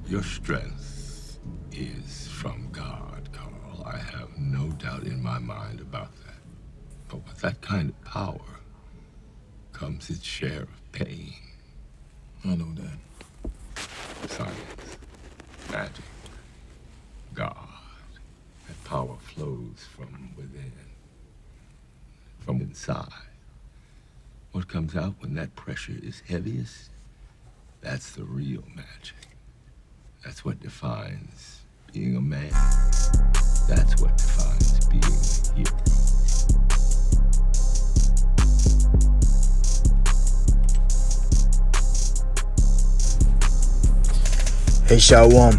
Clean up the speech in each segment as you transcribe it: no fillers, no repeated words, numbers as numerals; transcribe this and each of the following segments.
Your strength is from God, Carl. I have no doubt in my mind about that. But with that kind of power comes its share of pain. I know that. Science, magic, God. That power flows from within, from inside. What comes out when that pressure is heaviest, that's the real magic. That's what defines being a man. That's what defines being a hero. Hey, Shalom.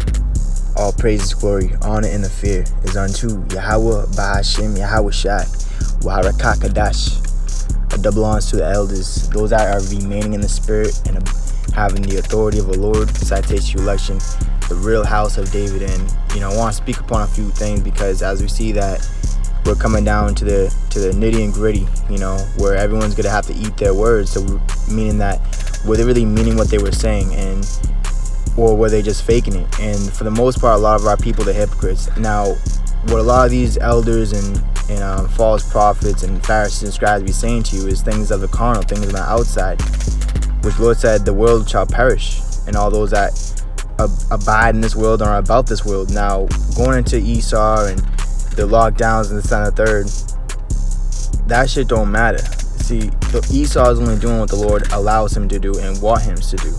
All praises, glory, honor, and the fear is unto Yahweh, Bahashim, Yahweh Shai, Waharakakadash. A double honors to the elders, those that are remaining in the spirit and having the authority of the Lord. Citation election, the real house of David. And I want to speak upon a few things, because as we see that we're coming down to the nitty and gritty, where everyone's gonna have to eat their words. So meaning that, were they really meaning what they were saying, or were they just faking it? And for the most part, a lot of our people are hypocrites. Now, what a lot of these elders and false prophets and Pharisees and scribes be saying to you is things of the carnal, things on the outside, which Lord said the world shall perish, and all those that abide in this world are about this world. Now, going into Esau and the lockdowns and this and the third, that shit don't matter. See, Esau is only doing what the Lord allows him to do and want him to do.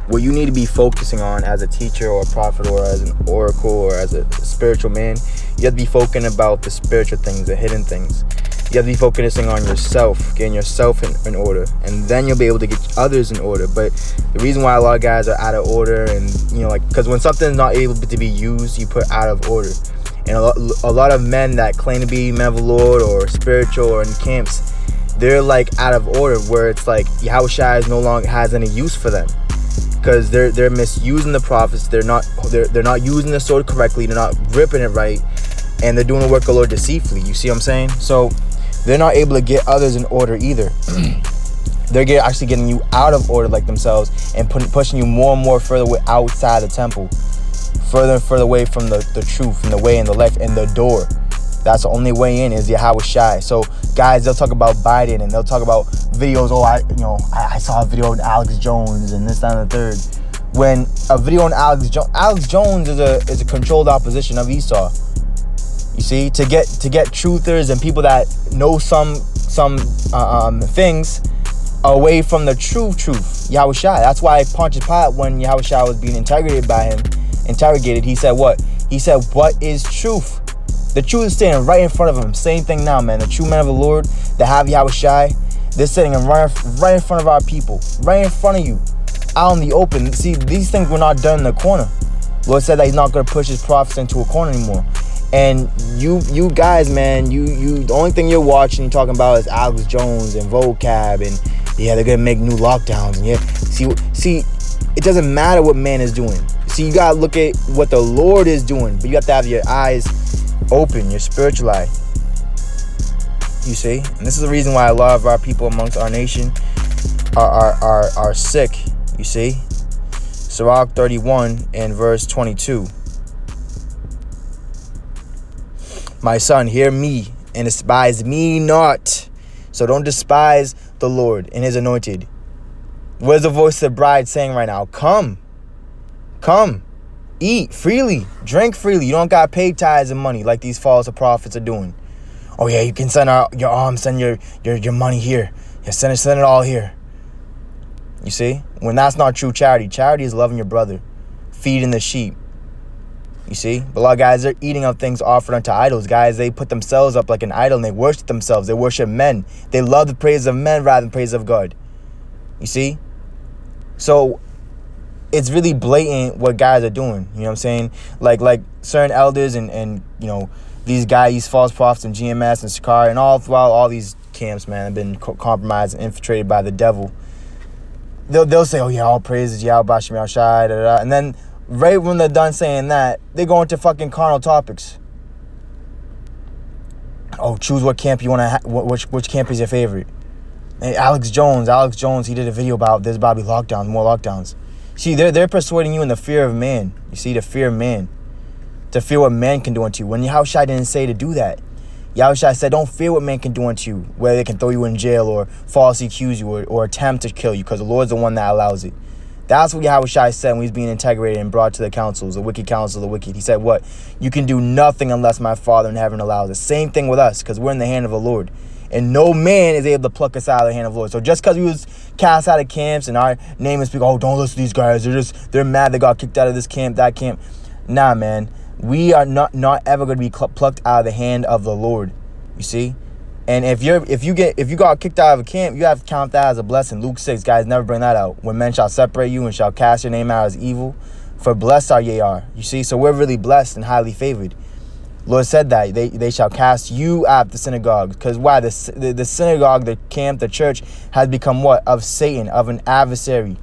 What you need to be focusing on as a teacher or a prophet or as an oracle or as a spiritual man, you have to be focusing about the spiritual things, the hidden things. You have to be focusing on yourself, getting yourself in order, and then you'll be able to get others in order. But the reason why a lot of guys are out of order, and because when something's not able to be used, you put out of order. And a lot of men that claim to be men of the Lord or spiritual or in camps, they're like out of order, where it's like Yahweh Shai no longer has any use for them, because they're misusing the prophets. They're not using the sword correctly. They're not gripping it right, and they're doing the work of the Lord deceitfully. You see what I'm saying? So they're not able to get others in order either. They're actually getting you out of order like themselves, and pushing you more and more further outside the temple, further and further away from the truth and the way and the life and the door. That's the only way in, is Yahweh Shai. So guys, they'll talk about Biden and they'll talk about videos. Oh, I saw a video of Alex Jones and this, that, and the third. When a video on Alex Jones is a controlled opposition of Esau. You see, to get truthers and people that know some things away from the truth, Yahweh Shai. That's why Pontius Pilate, when Yahweh Shai was being interrogated, he said what? He said, "What is truth?" The truth is standing right in front of him. Same thing now, man. The true men of the Lord that have Yahweh Shai, they're sitting right in front of our people, right in front of you, out in the open. See, these things were not done in the corner. Lord said that he's not going to push his prophets into a corner anymore. And you guys, man, the only thing you're watching and talking about is Alex Jones and vocab, and they're going to make new lockdowns. And see, it doesn't matter what man is doing. See, you got to look at what the Lord is doing, but you have to have your eyes open, your spiritual eye. You see? And this is the reason why a lot of our people amongst our nation are sick. You see? Sirach 31 and verse 22. My son, hear me and despise me not. So don't despise the Lord and his anointed. Where's the voice of the bride saying right now? Come, eat freely, drink freely. You don't got paid tithes and money like these false prophets are doing. Oh yeah, you can send your alms, send your money here. Yeah, send it all here. You see? When that's not true charity. Charity is loving your brother, feeding the sheep. You see? But a lot of guys are eating of things offered unto idols. Guys, they put themselves up like an idol and they worship themselves. They worship men. They love the praise of men rather than praise of God. You see? So it's really blatant what guys are doing. You know what I'm saying? Like certain elders and these guys, these false prophets and GMS and Sakari and all throughout all these camps, man, have been compromised and infiltrated by the devil. They'll say, oh yeah, all praises, Yahweh Bashim Shai, and then right when they're done saying that, they go into fucking carnal topics. Oh, choose what camp you want to which camp is your favorite. Hey, Alex Jones, he did a video about there's about to be lockdowns, more lockdowns. See, they're persuading you in the fear of man. You see, the fear of man. To fear what man can do unto you. When Yahushua didn't say to do that. Yahushua said, don't fear what man can do unto you, whether they can throw you in jail or falsely accuse you or attempt to kill you, because the Lord's the one that allows it. That's what Yahushua said when he's being integrated and brought to the councils, the wicked council of the wicked. He said, what? You can do nothing unless my Father in heaven allows it. Same thing with us, because we're in the hand of the Lord. And no man is able to pluck us out of the hand of the Lord. So just because we was cast out of camps and our name is people, oh, don't listen to these guys. They're mad they got kicked out of this camp, that camp. Nah, man. We are not ever going to be plucked out of the hand of the Lord. You see? And if you got kicked out of a camp, you have to count that as a blessing. Luke 6, guys, never bring that out. When men shall separate you and shall cast your name out as evil, for blessed are ye are. You see? So we're really blessed and highly favored. Lord said that they shall cast you out the synagogue. Because why? The synagogue, the camp, the church has become what? Of Satan, of an adversary,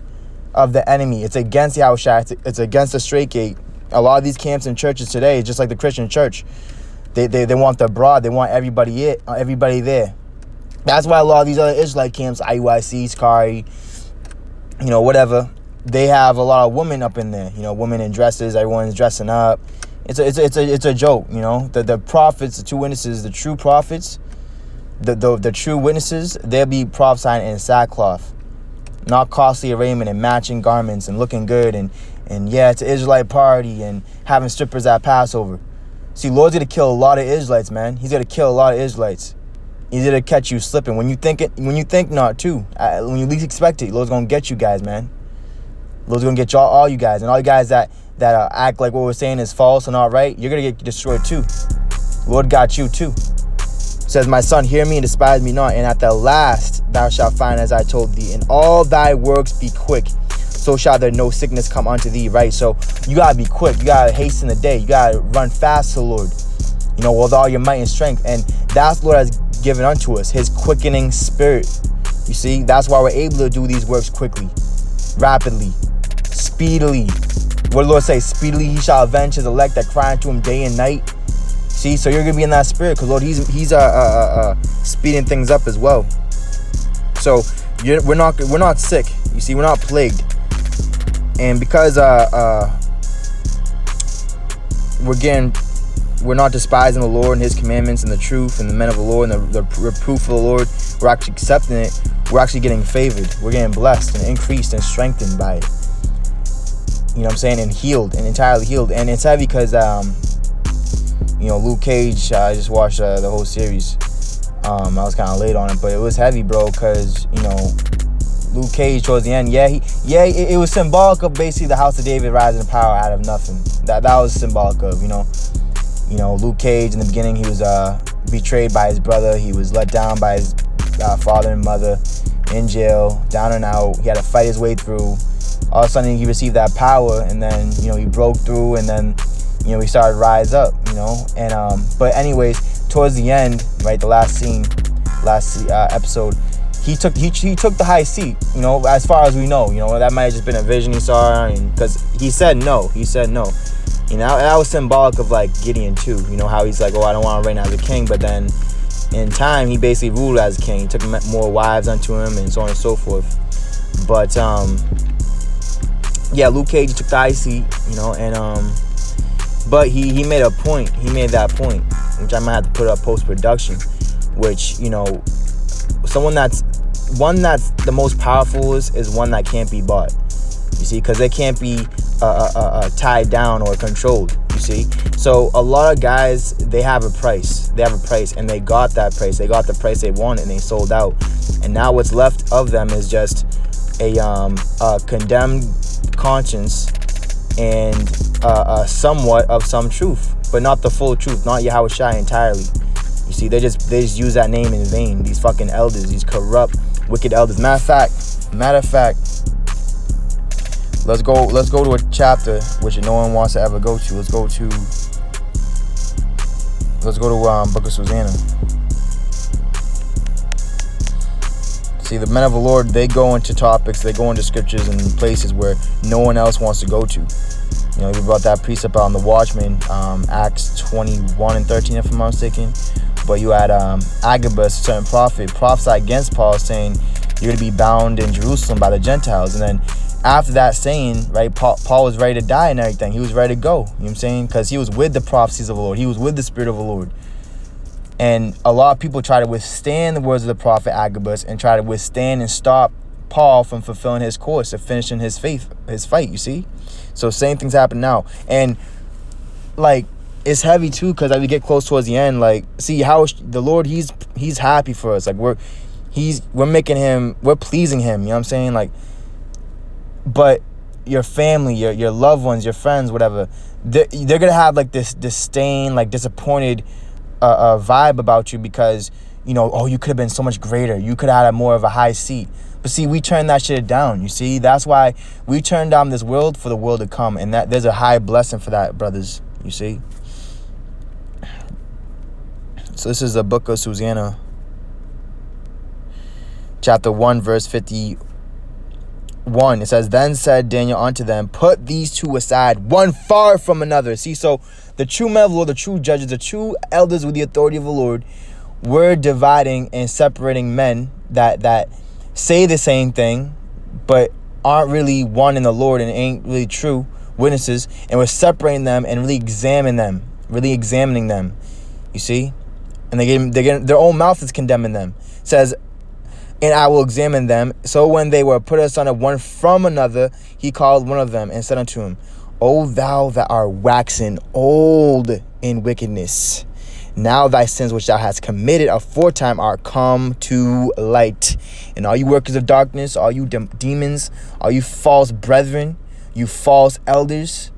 of the enemy. It's against Yahushua. It's against the straight gate. A lot of these camps and churches today, just like the Christian church, they want the broad. They want everybody there. That's why a lot of these other Israelite camps, IUIC, Skari, whatever, they have a lot of women up in there. Women in dresses. Everyone's dressing up. It's a joke. The prophets, the two witnesses, the true prophets, the true witnesses, they'll be prophesying in sackcloth, not costly raiment and matching garments and looking good and yeah, it's an Israelite party and having strippers at Passover. See, Lord's gonna kill a lot of Israelites, man. He's gonna kill a lot of Israelites. He's gonna catch you slipping when you think not too. When you least expect it, Lord's gonna get you guys, man. Lord's gonna get all you guys, and all you guys that act like what we're saying is false and not right. You're gonna get destroyed too. Lord got you too. Says, my son, hear me and despise me not, and at the last thou shalt find as I told thee, and all thy works be quick. So shall there no sickness come unto thee, right? So you gotta be quick. You gotta hasten the day. You gotta run fast to the Lord, with all your might and strength. And that's what Lord has given unto us, his quickening spirit. You see, that's why we're able to do these works quickly, rapidly, speedily. What did the Lord say? Speedily he shall avenge his elect that cry unto him day and night. See, so you're gonna be in that spirit, because Lord, he's speeding things up as well. So we're not sick. You see, we're not plagued. And because we're not despising the Lord and his commandments and the truth and the men of the Lord and the reproof of the Lord, we're actually accepting it. We're actually getting favored. We're getting blessed and increased and strengthened by it. You know what I'm saying? And healed, and entirely healed. And it's heavy because Luke Cage, I just watched the whole series. I was kind of late on it, but it was heavy, bro, because Luke Cage towards the end, it was symbolic of basically the house of David rising in power out of nothing. That was symbolic of, Luke Cage in the beginning, he was betrayed by his brother. He was let down by his father and mother, in jail, down and out. He had to fight his way through. All of a sudden, he received that power, and then he broke through, and then he started to rise up. And but anyways, towards the end, right, the last episode. He took the high seat, as far as we know. That might have just been a vision he saw, because he said no. That was symbolic of like Gideon too. How he's like, oh, I don't want to reign as a king, but then in time he basically ruled as a king. He took more wives unto him and so on and so forth. But Luke Cage took the high seat, but he made a point. He made that point, which I might have to put up post-production, which one that's the most powerful is one that can't be bought. You see, because they can't be tied down or controlled. You see, so a lot of guys, they have a price, and they got that price. They got the price they wanted, and they sold out. And now what's left of them is just a condemned conscience and somewhat of some truth, but not the full truth, not Yahushua entirely. You see, they just use that name in vain. These fucking elders, these corrupt, wicked elders. Matter of fact, let's go to a chapter which no one wants to ever go to. Let's go to Book of Susana. See, the men of the Lord, they go into topics, they go into scriptures and places where no one else wants to go to. You know, we brought that precept on the watchman, Acts 21 and 13, if I'm not mistaken. But you had Agabus, a certain prophet, prophesy against Paul, saying you're going to be bound in Jerusalem by the Gentiles. And then after that saying, right, Paul was ready to die and everything. He was ready to go. You know what I'm saying? Because he was with the prophecies of the Lord. He was with the Spirit of the Lord. And a lot of people try to withstand the words of the prophet Agabus and try to withstand and stop Paul from fulfilling his course of finishing his fight, you see? So same things happen now. And like, it's heavy too, because as we get close towards the end, like, see how the Lord, he's happy for us. Like, we're pleasing him, you know what I'm saying? Like, but your family, your loved ones, your friends, whatever, they're gonna have like this disdain, like disappointed vibe about you, because, you know, oh, you could have been so much greater, you could have had more of a high seat. But see, we turn that shit down, you see? That's why we turn down this world for the world to come, and that there's a high blessing for that, brothers, you see? So this is the book of Susana, chapter 1, verse 51. It says, then said Daniel unto them, put these two aside, one far from another. See, so the true men of the Lord, the true judges, the true elders with the authority of the Lord, were dividing and separating men that say the same thing, but aren't really one in the Lord and ain't really true witnesses. And we're separating them and really examining them, you see? And their own mouth is condemning them. It says, and I will examine them. So when they were put asunder one from another, he called one of them and said unto him, O thou that art waxen old in wickedness, now thy sins which thou hast committed aforetime are come to light. And all you workers of darkness, all you demons, all you false brethren, you false elders,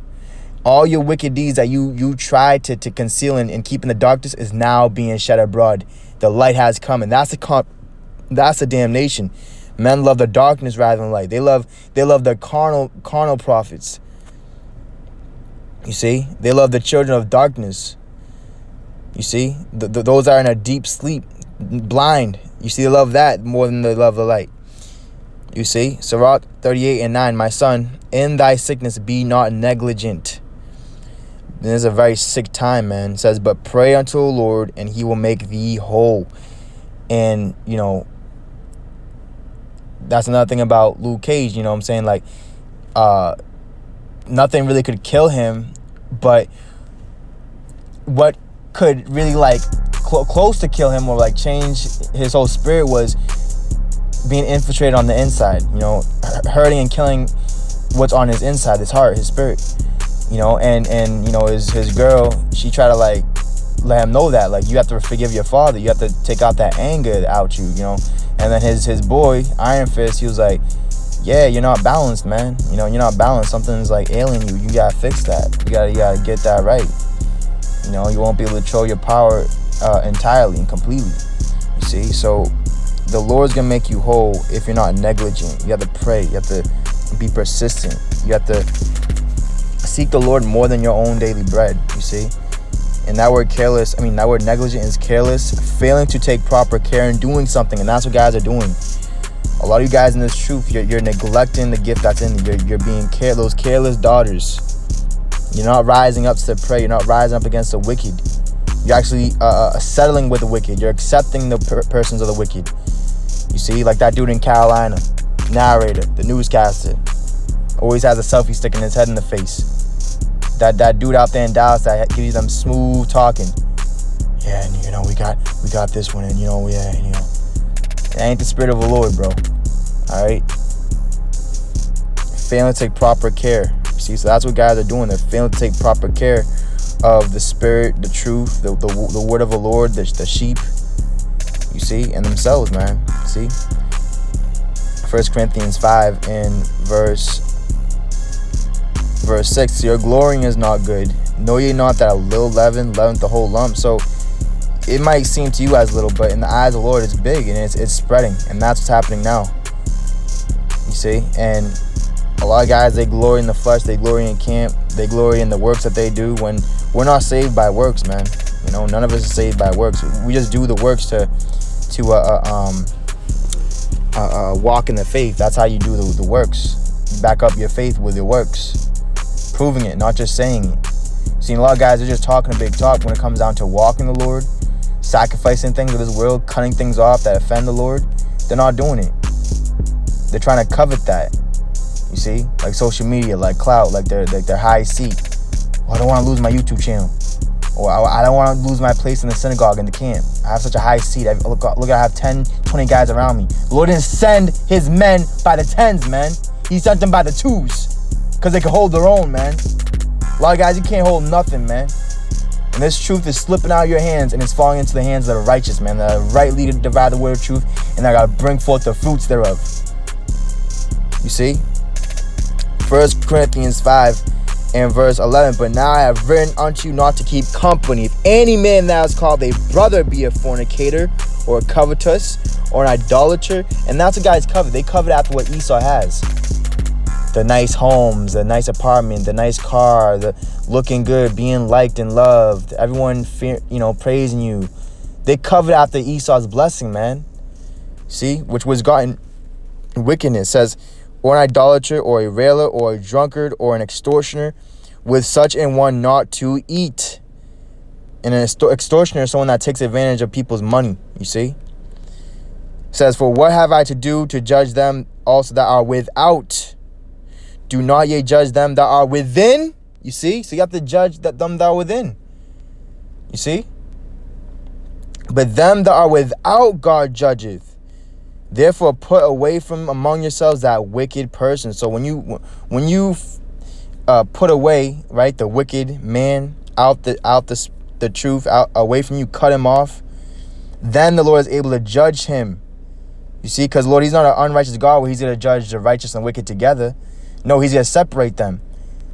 all your wicked deeds that you tried to conceal and keep in the darkness is now being shed abroad. The light has come, and that's the damnation. Men love the darkness rather than light. They love the carnal prophets. You see, they love the children of darkness. You see, those are in a deep sleep, blind. You see, they love that more than they love the light. You see, Sirach 38 and 9, my son, in thy sickness be not negligent. This is a very sick time, man. It says, but pray unto the Lord, and he will make thee whole. And, you know, that's another thing about Luke Cage, you know what I'm saying? Like, nothing really could kill him, but what could really, like, close to kill him or, like, change his whole spirit was being infiltrated on the inside, you know, hurting and killing what's on his inside, his heart, his spirit, you know, and you know, his girl, she tried to, like, let him know that, like, you have to forgive your father, you have to take out that anger out you know. And then his boy, Iron Fist, he was like, yeah, you're not balanced, man. You know, you're not balanced. Something's like ailing you. You gotta fix that. You gotta get that right. You know, you won't be able to control your power entirely and completely. You see, so the Lord's gonna make you whole if you're not negligent. You have to pray. You have to be persistent. You have to seek the Lord more than your own daily bread. You see. And that word that word negligent is careless, failing to take proper care in doing something. And that's what guys are doing. A lot of you guys in this truth, you're neglecting the gift that's in you. You're being those careless daughters. You're not rising up to pray. You're not rising up against the wicked. You're actually settling with the wicked. You're accepting the persons of the wicked. You see, like that dude in Carolina, narrator, the newscaster, always has a selfie sticking his head in the face. That dude out there in Dallas that gives you them smooth talking. Yeah, and you know, we got this one, and you know, yeah, you know. It ain't the spirit of the Lord, bro. Alright? Failing to take proper care. See, so that's what guys are doing. They're failing to take proper care of the spirit, the truth, the word of the Lord, the sheep. You see, and themselves, man. See? 1 Corinthians 5 in verse 6, your glorying is not good. Know ye not that a little leaven leaveneth the whole lump? So it might seem to you as little, but in the eyes of the Lord it's big, and it's spreading, and that's what's happening now. You see? And a lot of guys, they glory in the flesh, they glory in camp, they glory in the works that they do, when we're not saved by works, man. You know, none of us are saved by works. We just do the works to walk in the faith. That's how you do the works. You back up your faith with your works. proving it, not just saying it. Seeing a lot of guys are just talking a big talk when it comes down to walking the Lord, sacrificing things of this world, cutting things off that offend the Lord. They're not doing it. They're trying to covet that. You see, like social media, like clout, like their high seat. Oh, I don't want to lose my YouTube channel, or I don't want to lose my place in the synagogue, in the camp. I have such a high seat. Look, I have 10, 20 guys around me. The Lord didn't send his men by the tens, man. He sent them by the twos, because they could hold their own, man. A lot of guys, you can't hold nothing, man. And this truth is slipping out of your hands, and it's falling into the hands of the righteous, man, that are rightly to divide the word of truth, and that got to bring forth the fruits thereof. You see? 1 Corinthians 5 and verse 11. But now I have written unto you not to keep company. If any man that is called a brother be a fornicator, or a covetous, or an idolater, and that's what guys covet. They covet after what Esau has. The nice homes, the nice apartment, the nice car, the looking good, being liked and loved, everyone praising you. They covet after Esau's blessing, man. See, which was gotten wickedness. It says, or an idolater, or a railer, or a drunkard, or an extortioner, with such an one not to eat. And an extortioner is someone that takes advantage of people's money. You see. It says, for what have I to do to judge them also that are without? Do not ye judge them that are within. You see? So you have to judge them that are within. You see? But them that are without God judgeth. Therefore put away from among yourselves that wicked person. So when you put away, right, the wicked man out the truth, away from you, cut him off, then the Lord is able to judge him. You see? Because Lord, he's not an unrighteous God where he's going to judge the righteous and wicked together. No, he's going to separate them.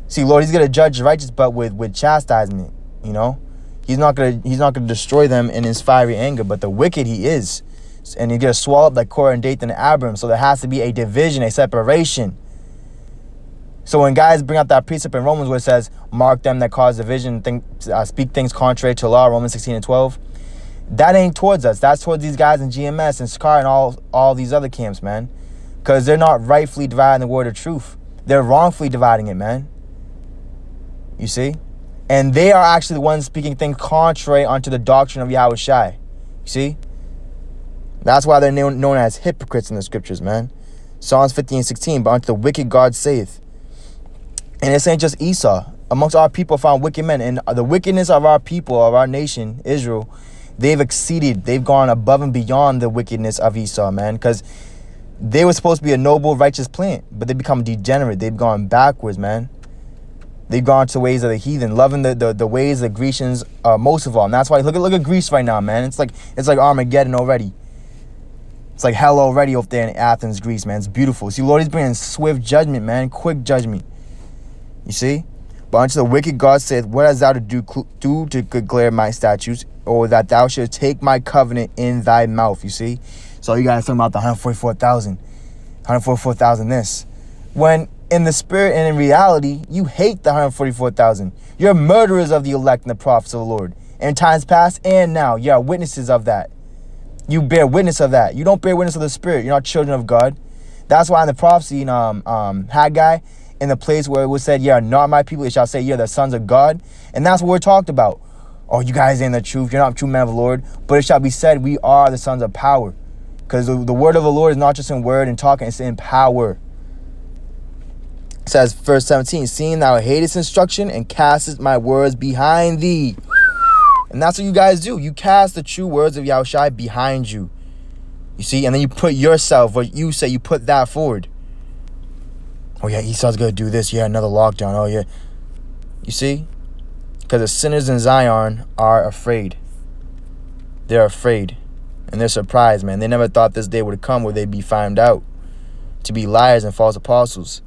See, Lord, he's going to judge the righteous, but with chastisement, you know. He's not going to destroy them in his fiery anger, but the wicked he is. And he's going to swallow up like Korah and Dathan and Abiram. So there has to be a division, a separation. So when guys bring up that precept in Romans where it says, mark them that cause division, speak things contrary to law, Romans 16 and 12, that ain't towards us. That's towards these guys in GMS and SCAR and all these other camps, man. Because they're not rightfully dividing the word of truth. They're wrongfully dividing it, man. You see? And they are actually the ones speaking things contrary unto the doctrine of Yahweh Shai. You see? That's why they're known as hypocrites in the scriptures, man. Psalms 15:16, but unto the wicked God saith. And this ain't just Esau. Amongst our people found wicked men. And the wickedness of our people, of our nation, Israel, they've exceeded. They've gone above and beyond the wickedness of Esau, man. Because they were supposed to be a noble, righteous plant, but they become degenerate. They've gone backwards, man. They've gone to ways of the heathen, loving the ways of the Grecians most of all. And that's why look at Greece right now, man. It's like Armageddon already. It's like hell already up there in Athens, Greece, man. It's beautiful. See, Lord, he's bringing swift judgment, man. Quick judgment. You see? But unto the wicked God saith, what hast thou to do to declare my statutes, or that thou shouldst take my covenant in thy mouth? You see? So you guys talking about the 144,000. 144,000 this. When in the spirit and in reality, you hate the 144,000. You're murderers of the elect and the prophets of the Lord. In times past and now, you are witnesses of that. You bear witness of that. You don't bear witness of the spirit. You're not children of God. That's why in the prophecy in Haggai, in the place where it was said, ye are not my people, it shall say, ye are the sons of God. And that's what we're talked about. Oh, you guys ain't the truth. You're not true men of the Lord. But it shall be said, we are the sons of power. Because the word of the Lord is not just in word and talking, it's in power. It says, verse 17, seeing thou hatest instruction and castest my words behind thee. And that's what you guys do. You cast the true words of Yahushua behind you. You see? And then you put yourself, what you say, you put that forward. Oh, yeah, Esau's going to do this. Yeah, another lockdown. Oh, yeah. You see? Because the sinners in Zion are afraid. They're afraid. And they're surprised, man. They never thought this day would come where they'd be found out to be liars and false apostles.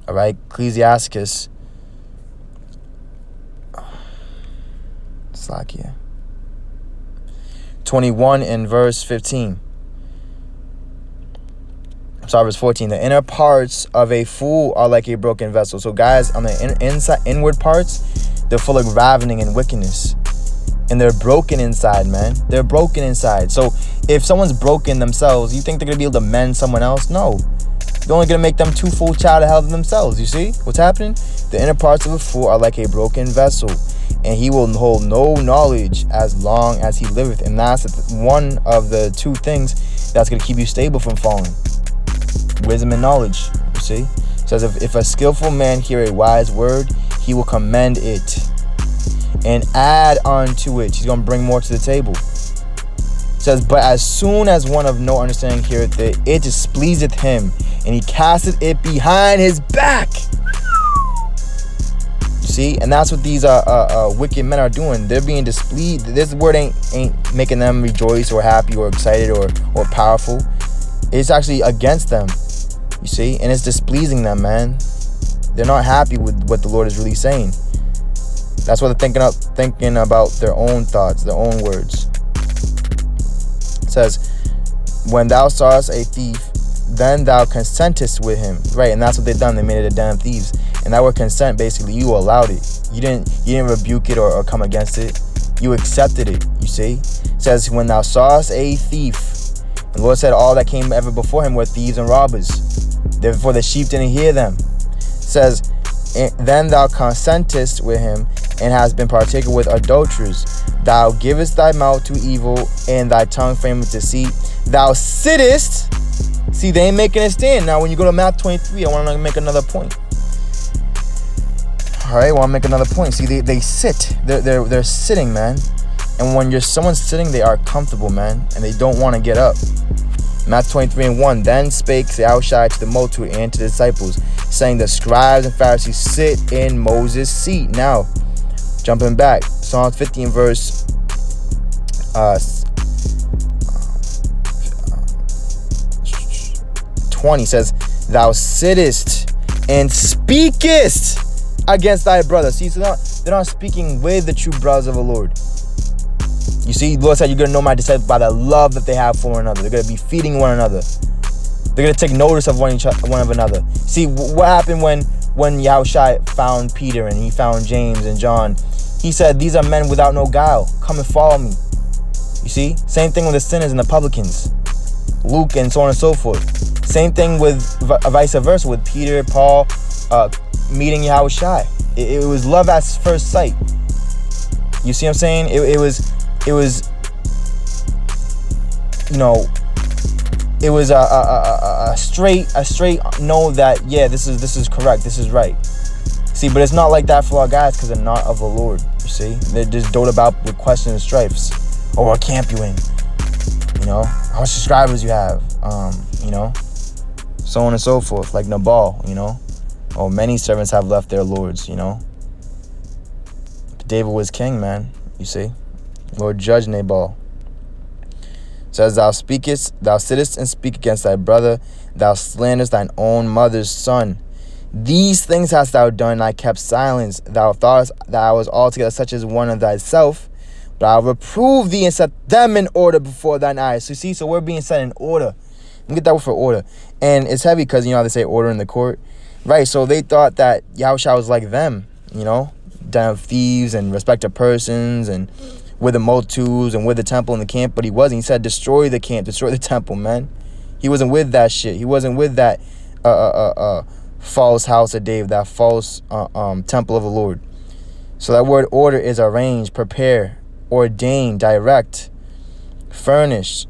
All right, Ecclesiasticus. Slakia. 21 and verse 15. I'm sorry, verse 14. The inner parts of a fool are like a broken vessel. So guys, on the inward parts, they're full of ravening and wickedness. and they're broken inside, man. They're broken inside. So if someone's broken themselves, you think they're gonna be able to mend someone else? No. They're only gonna make them too full child of hell themselves. You see what's happening? The inner parts of a fool are like a broken vessel, and he will hold no knowledge as long as he liveth. And that's one of the two things that's gonna keep you stable from falling. Wisdom and knowledge. You see? It says if a skillful man hear a wise word, he will commend it and add unto it. He's gonna bring more to the table. It says, but as soon as one of no understanding heareth it, it displeaseth him, and he casteth it behind his back. You see, and that's what these wicked men are doing. They're being displeased. This word ain't making them rejoice or happy or excited or powerful. It's actually against them. You see, and it's displeasing them, man. They're not happy with what the Lord is really saying. That's what they're thinking about their own thoughts, their own words. It says, when thou sawest a thief, then thou consentest with him. Right, and that's what they've done. They made it a den of thieves. And that word consent, basically, you allowed it. You didn't rebuke it or come against it. You accepted it, you see. It says, when thou sawest a thief, the Lord said all that came ever before him were thieves and robbers. Therefore the sheep didn't hear them. It says, then thou consentest with him, and hast been partaker with adulterers. Thou givest thy mouth to evil, and thy tongue frameth deceit. Thou sittest. See, they ain't making a stand. Now, when you go to Matthew 23, I want to make another point. All right, I want to make another point. See, they sit. They're sitting, man. And when someone's sitting, they are comfortable, man, and they don't want to get up. Matthew 23:1. Then spake Selfie to the multitude and to the disciples, saying, the scribes and Pharisees sit in Moses' seat. Now, jumping back, Psalm 50 and verse 20 says, thou sittest and speakest against thy brother. See, so they're not speaking with the true brothers of the Lord. You see, the Lord said, you're going to know my disciples by the love that they have for one another. They're going to be feeding one another. They're going to take notice of one of another. See, what happened when Yahushua found Peter and he found James and John? He said, these are men without no guile. Come and follow me. You see? Same thing with the sinners and the publicans. Luke and so on and so forth. Same thing with vice versa with Peter, Paul, meeting Yahushua. It was love at first sight. You see what I'm saying? It was you know, it was a straight know that, yeah, this is correct, this is right. See, but it's not like that for our guys, because they're not of the Lord. You see, they're just dote about with questions and strifes. Oh, what camp you in? You know, how much subscribers you have? You know, so on and so forth. Like Nabal, you know, oh, many servants have left their lords. You know, but David was king, man. You see, Lord judge Nabal. Says, thou sittest and speak against thy brother, thou slanderest thine own mother's son. These things hast thou done, and I kept silence. Thou thoughtest that I was altogether such as one of thyself, but I'll reprove thee and set them in order before thine eyes. So you see, so we're being set in order. Let me get that word for order. And it's heavy because, you know how they say order in the court? Right, so they thought that Yahushua was like them, you know, den of thieves and respect of persons and with the multitudes and with the temple and the camp, but he wasn't. He said, destroy the camp, destroy the temple, man. He wasn't with that shit. He wasn't with that false house of David, that false temple of the Lord. So that word order is arrange, prepare, ordain, direct, furnish,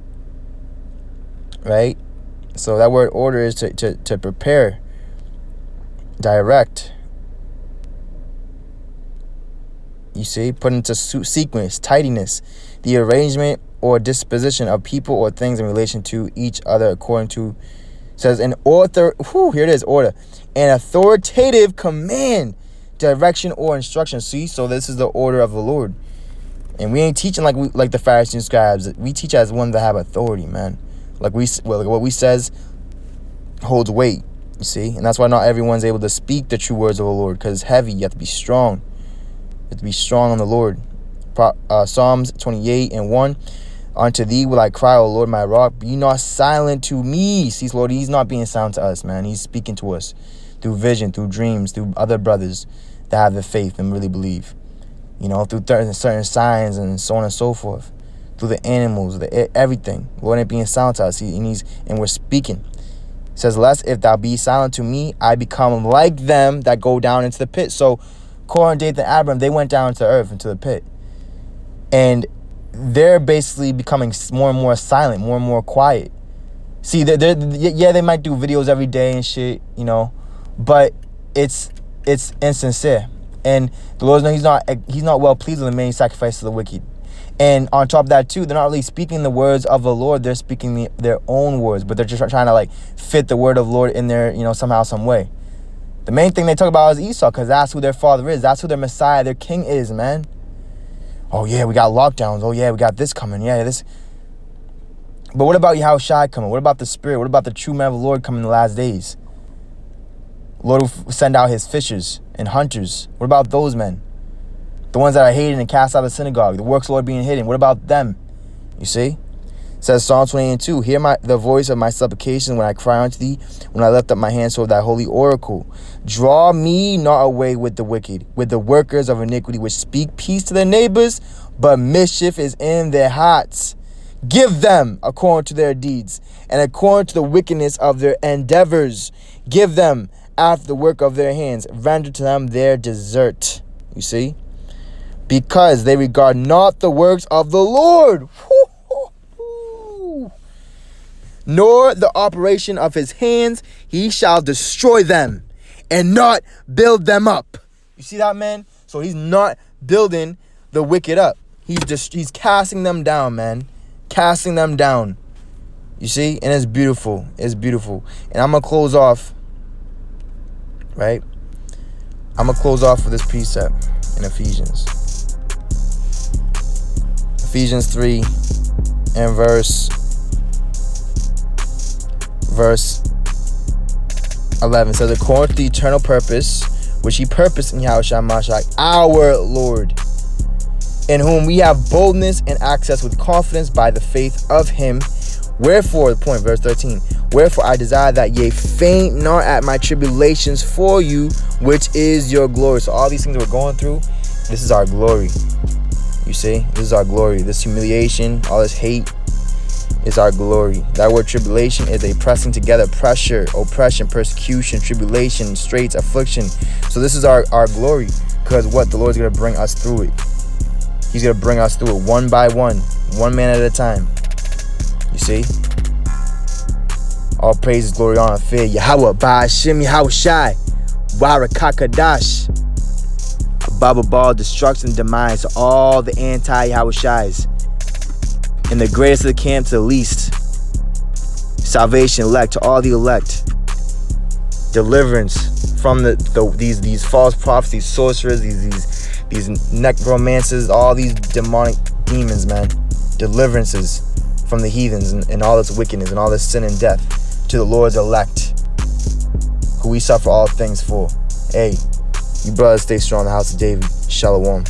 right? So that word order is to prepare, direct. You see, put into sequence, tidiness, the arrangement or disposition of people or things in relation to each other according to, says an author, here it is, order, an authoritative command, direction or instruction. See, so this is the order of the Lord. And we ain't teaching like the Pharisees and scribes. We teach as one that have authority, man. What we says holds weight, you see. And that's why not everyone's able to speak the true words of the Lord, because it's heavy. You have to be strong. You have to be strong on the Lord. Psalms 28:1. Unto thee will I cry, O Lord, my rock. Be not silent to me. See, Lord, he's not being silent to us, man. He's speaking to us through vision, through dreams, through other brothers that have the faith and really believe. through certain signs and so on and so forth, through the animals, everything. Lord ain't being silent to us, and we're speaking. It says, lest if thou be silent to me, I become like them that go down into the pit. So Korah and Dathan and Abiram, they went down into the earth, into the pit. And they're basically becoming more and more silent, more and more quiet. See, they might do videos every day and shit, but it's insincere. And the Lord knows he's not well pleased with the many sacrifices to the wicked. And on top of that too, they're not really speaking the words of the Lord, they're speaking their own words, but they're just trying to like fit the word of the Lord in there, somehow, some way. The main thing they talk about is Esau, because that's who their father is, that's who their Messiah, their king is, man. Oh yeah, we got lockdowns, oh yeah, we got this coming, yeah, this. But what about Yahushua coming? What about the Spirit? What about the true man of the Lord coming in the last days? Lord will send out his fishers and hunters. What about those men? The ones that are hated and cast out of the synagogue. The works of the Lord being hidden. What about them? You see? It says Psalm 28:2. Hear the voice of my supplication when I cry unto thee, when I lift up my hands toward thy holy oracle. Draw me not away with the wicked, with the workers of iniquity, which speak peace to their neighbors, but mischief is in their hearts. Give them according to their deeds, and according to the wickedness of their endeavors. Give them after the work of their hands. Render to them their desert. You see? Because they regard not the works of the Lord, nor the operation of his hands, he shall destroy them and not build them up. You see that, man? So he's not building the wicked up. He's casting them down, man. Casting them down. You see? And it's beautiful. It's beautiful. And I'm going to close off, right? I'm going to close off with this precept in Ephesians. Ephesians 3 and verse 11 says, according to the eternal purpose which he purposed in Yahushua Mashiach, our Lord, in whom we have boldness and access with confidence by the faith of him. Wherefore, the point, verse 13, wherefore I desire that ye faint not at my tribulations for you, which is your glory. So all these things we're going through, this is our glory. You see, this is our glory. This humiliation, all this hate is our glory. That word tribulation is a pressing together, pressure, oppression, persecution, tribulation, straits, affliction. So this is our glory, because what? The Lord's going to bring us through it. He's going to bring us through it one by one man at a time. You see? All praises, glory, honor, fear. Yahweh, Ba'ashim, Yahushai, Warakakadash. Baba Ball, destruction, demise to all the anti-Yahushais. And the greatest of the camp to the least. Salvation, elect, to all the elect. Deliverance from these false prophets, these sorcerers, these necromancers, all these demonic demons, man. Deliverances from the heathens and all this wickedness and all this sin and death to the Lord's elect, who we suffer all things for. Hey, you brothers stay strong in the house of David. Shalom.